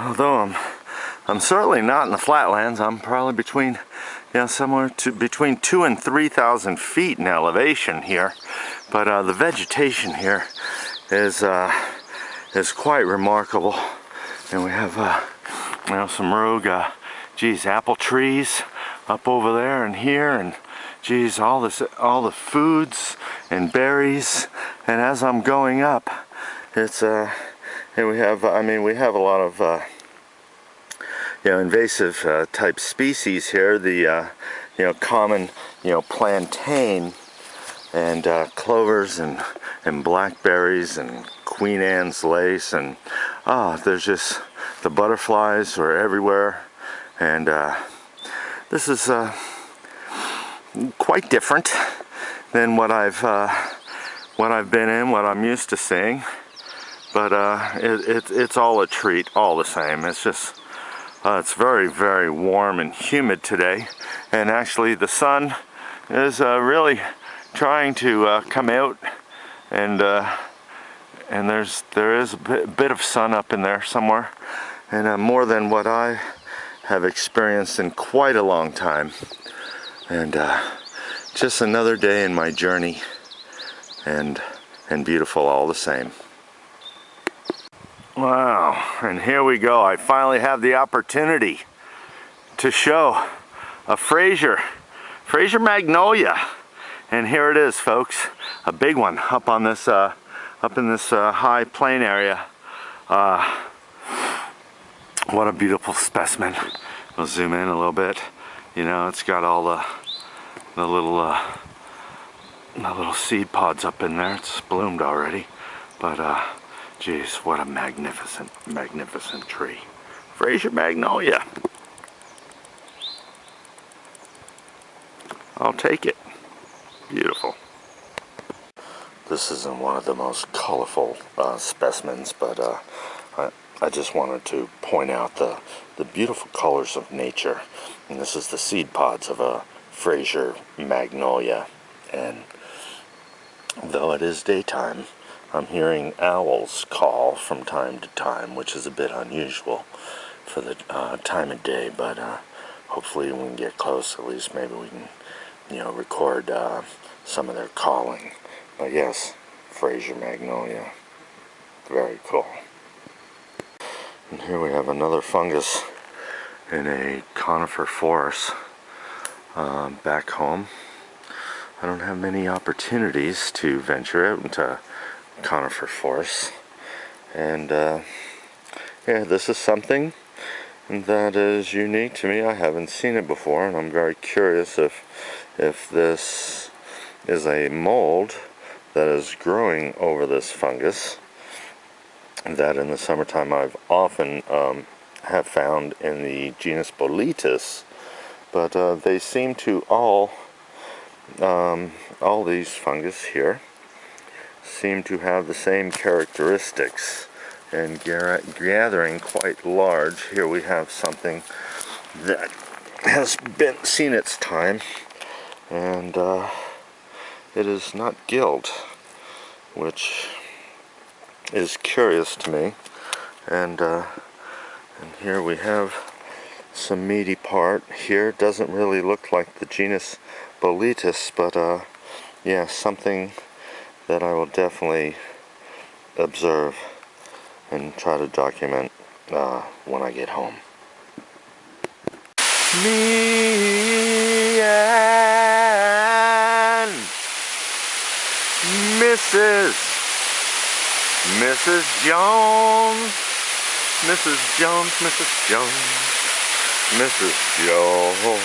Although I'm certainly not in the flatlands. I'm probably between, somewhere between 2,000 and 3,000 feet in elevation here. But the vegetation here is quite remarkable, and we have some rogue apple trees up over there and here, and all the foods and berries. And as I'm going up, it's and we have a lot of invasive type species here. The common plantain and clovers and blackberries and Queen Anne's lace, and there's just the butterflies are everywhere, and this is quite different than what I've been in, what I'm used to seeing. But it's all a treat, all the same. It's just it's very, very warm and humid today, and actually the sun is really trying to come out, and there is a bit of sun up in there somewhere, and more than what I have experienced in quite a long time. And just another day in my journey, and beautiful all the same. Wow, and here we go. I finally have the opportunity to show a Fraser magnolia, and here it is, folks, a big one up on this up in this high plain area. What a beautiful specimen. We'll zoom in a little bit. It's got all the little seed pods up in there. It's bloomed already, but geez, what a magnificent tree. Fraser magnolia. I'll take it. Beautiful. This isn't one of the most colorful specimens, but I just wanted to point out the beautiful colors of nature. And this is the seed pods of a Fraser magnolia. And though it is daytime, I'm hearing owls call from time to time, which is a bit unusual for the time of day. But hopefully we can get close. At least maybe we can, record some of their calling. But yes, Fraser magnolia. Very cool. And here we have another fungus in a conifer forest back home. I don't have many opportunities to venture out into conifer forests, and this is something that is unique to me. I haven't seen it before, and I'm very curious if this is a mold that is growing over this fungus that in the summertime I've often have found in the genus Boletus, but they seem to all these fungus here seem to have the same characteristics, and gathering quite large. Here we have something that has seen its time, and it is not gilled, which is curious to me. And here we have some meaty part here. It doesn't really look like the genus Boletus, but yeah, something that I will definitely observe and try to document when I get home. Me and Mrs. Jones, Mrs. Jones, Mrs. Jones, Mrs. Jones.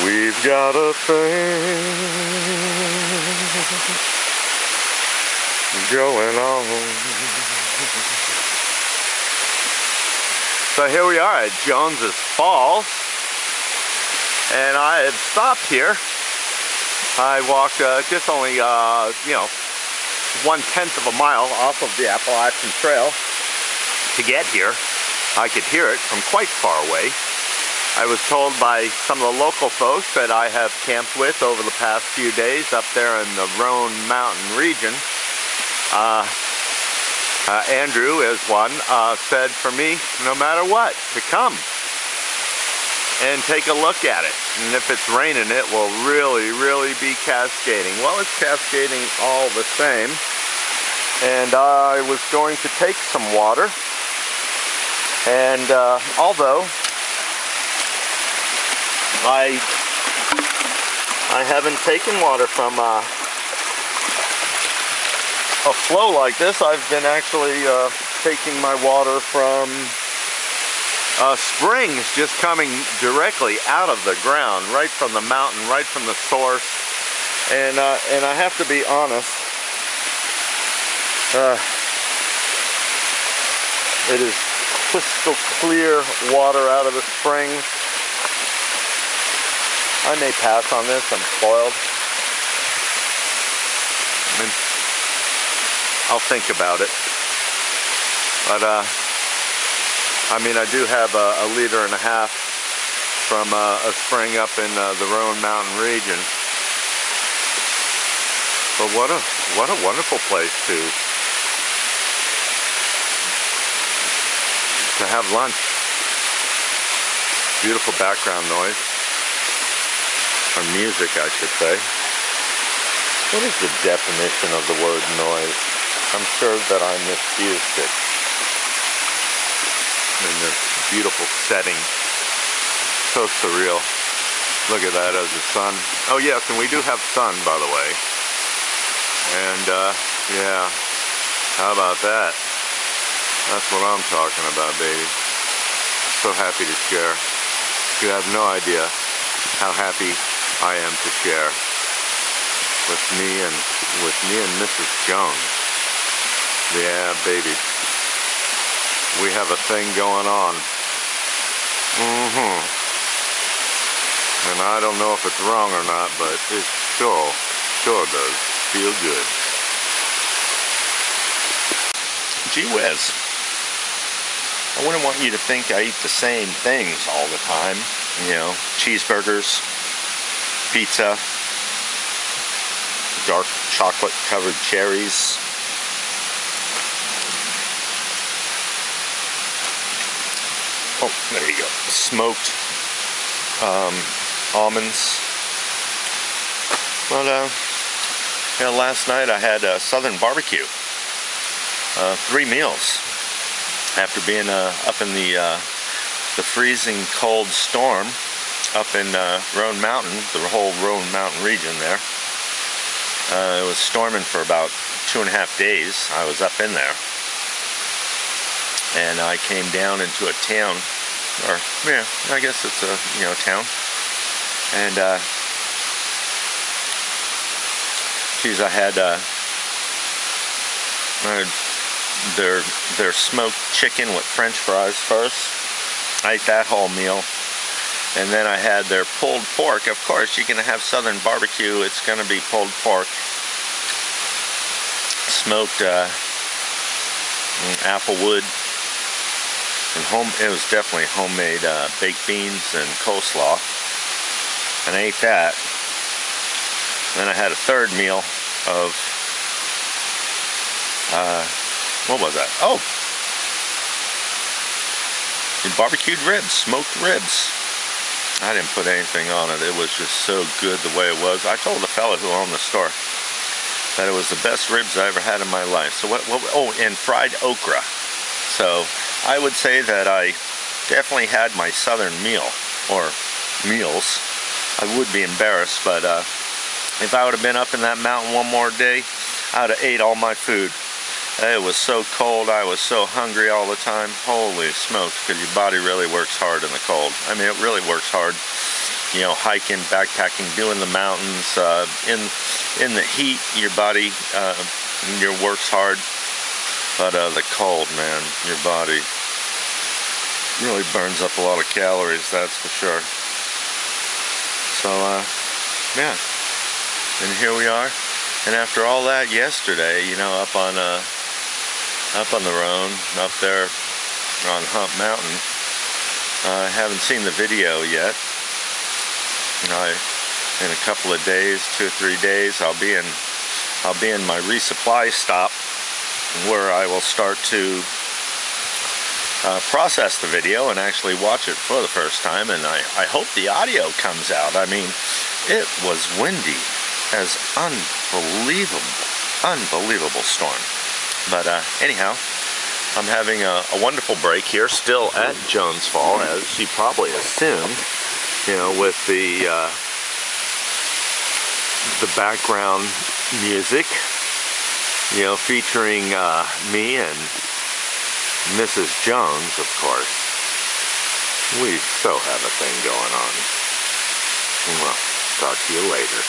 We've got a thing going on. So here we are at Jones's Falls, and I had stopped here. I walked just only, 1/10 of a mile off of the Appalachian Trail to get here. I could hear it from quite far away. I was told by some of the local folks that I have camped with over the past few days up there in the Roan Mountain region Andrew is one, said for me, no matter what, to come and take a look at it. And if it's raining, it will really, really be cascading. Well, it's cascading all the same. And I was going to take some water. And although I haven't taken water from a flow like this, I've been actually taking my water from springs just coming directly out of the ground, right from the mountain, right from the source. And I have to be honest, it is crystal clear water out of the springs. I may pass on this, I'm spoiled. I mean, I'll think about it. But I mean, I do have a liter and a half from a spring up in the Roan Mountain region. But what a wonderful place to have lunch. Beautiful background noise, or music, I should say. What is the definition of the word noise? I'm sure that I misused it. In this beautiful setting. So surreal. Look at that as the sun. Oh yes, and we do have sun, by the way. And yeah, how about that? That's what I'm talking about, baby. So happy to share. You have no idea how happy I am to share with me and Mrs. Jones. Yeah, baby. We have a thing going on. And I don't know if it's wrong or not, but it sure does feel good. Gee whiz. I wouldn't want you to think I eat the same things all the time. You know, cheeseburgers, pizza, dark chocolate covered cherries. Oh, there you go. Smoked almonds. But you know, last night I had a Southern barbecue. 3 meals after being up in the freezing cold storm up in Roan Mountain, the whole Roan Mountain region there. It was storming for about 2.5 days. I was up in there. And I came down into a town, or yeah, I guess it's a town. And geez, I had their smoked chicken with French fries first. I ate that whole meal, and then I had their pulled pork. Of course, you're gonna have Southern barbecue. It's gonna be pulled pork, smoked applewood. And it was definitely homemade baked beans and coleslaw, and I ate that. Then I had a third meal of what was that? Oh, barbecued ribs, smoked ribs. I didn't put anything on it. It was just so good the way it was. I told the fellow who owned the store that it was the best ribs I ever had in my life. So oh, and fried okra. So I would say that I definitely had my Southern meal, or meals. I would be embarrassed, but if I would have been up in that mountain one more day, I would have ate all my food. It was so cold, I was so hungry all the time. Holy smokes, because your body really works hard in the cold. I mean, it really works hard. You know, hiking, backpacking, doing the mountains, in the heat, your body works hard. But the cold, man, your body really burns up a lot of calories, that's for sure. So, yeah. And here we are. And after all that yesterday, you know, up on the Roan, up there on Hump Mountain, I haven't seen the video yet. You know, in a couple of days, 2 or 3 days, I'll be in my resupply stop where I will start to process the video and actually watch it for the first time, and I hope the audio comes out. I mean, it was windy as unbelievable storm. But anyhow, I'm having a wonderful break here, still at Jones Fall, as you probably assumed, you know, with the background music, you know, featuring me and Mrs. Jones, of course. We so have a thing going on. Well, talk to you later.